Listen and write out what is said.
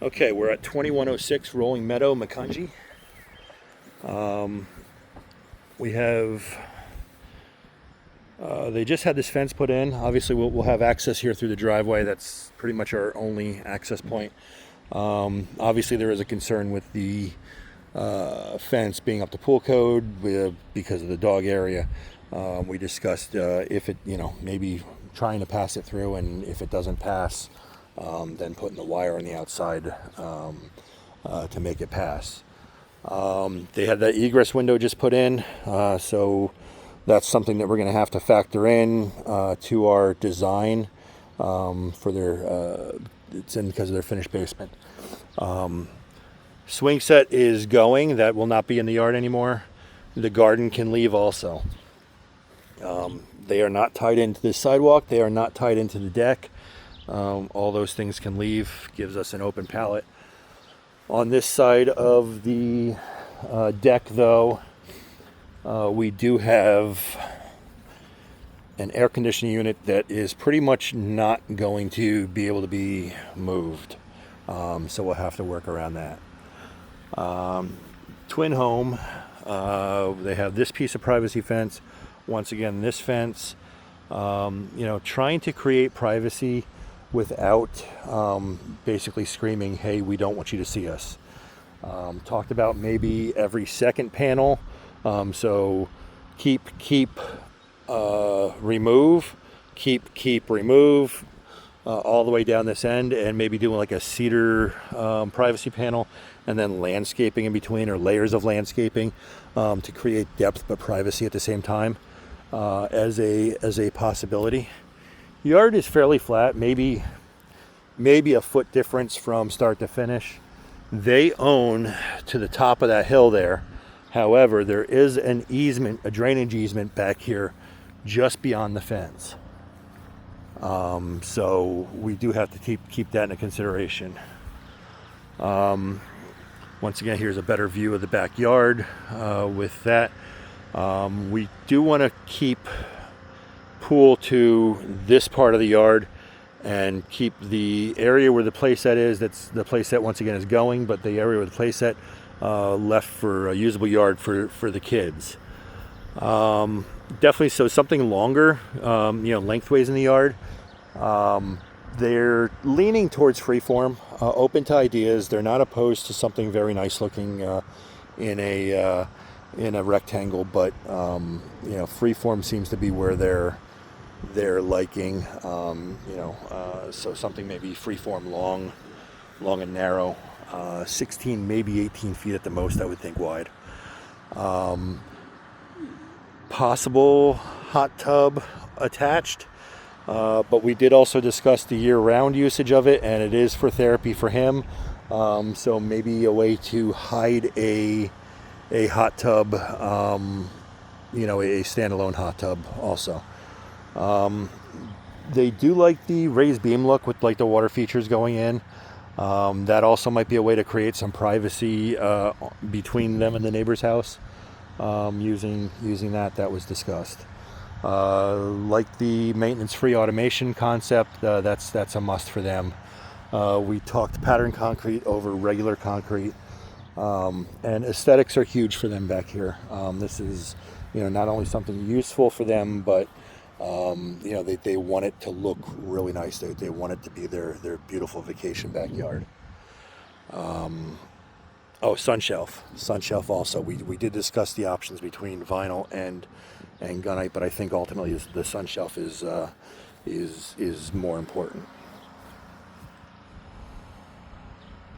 Okay, we're at 2106 Rolling Meadow, Makanji. We have, they just had this fence put in. Obviously, we'll have access here through the driveway. That's pretty much our only access point. Obviously, there is a concern with the fence being up to pool code because of the dog area. We discussed if it, maybe trying to pass it through, and if it doesn't pass, then putting the wire on the outside to make it pass. They had that egress window just put in, so that's something that we're going to have to factor in to our design for their. It's in because of their finished basement. Swing set is going. That will not be in the yard anymore. The garden can leave also. They are not tied into the sidewalk. They are not tied into the deck. All those things can leave. Gives us an open palette. On this side of the deck, though, we do have an air conditioning unit that is pretty much not going to be able to be moved. So we'll have to work around that. Twin home. They have this piece of privacy fence. Once again, this fence. Trying to create privacy without basically screaming, hey, we don't want you to see us. Talked about maybe every second panel. So keep, remove, keep, remove, all the way down this end, and maybe doing like a cedar privacy panel, and then landscaping in between, or layers of landscaping to create depth but privacy at the same time as a possibility. Yard is fairly flat, maybe a foot difference from start to finish. They own to the top of that hill there. However, there is an easement, a drainage easement back here just beyond the fence. So we do have to keep that into consideration. Once again, here's a better view of the backyard with that. We do want to keep pool to this part of the yard and keep the area where the playset is. That's the playset once again is going, but the area where the playset left for a usable yard for the kids. Definitely, so something longer, lengthways in the yard. They're leaning towards freeform, open to ideas. They're not opposed to something very nice looking in a rectangle, but freeform seems to be where they're liking. So something maybe freeform, long and narrow, 16 maybe 18 feet at the most, I would think, wide. Possible hot tub attached, but we did also discuss the year-round usage of it, and it is for therapy for him. So maybe a way to hide a hot tub, a standalone hot tub also. They do like the raised beam look with like the water features going in. That also might be a way to create some privacy between them and the neighbor's house. Using that was discussed. Like the maintenance-free automation concept, that's a must for them. We talked pattern concrete over regular concrete, and aesthetics are huge for them back here. This is, not only something useful for them, but they want it to look really nice. They want it to be their beautiful vacation backyard. Sun shelf also. We did discuss the options between vinyl and gunite, but I think ultimately the sun shelf is more important.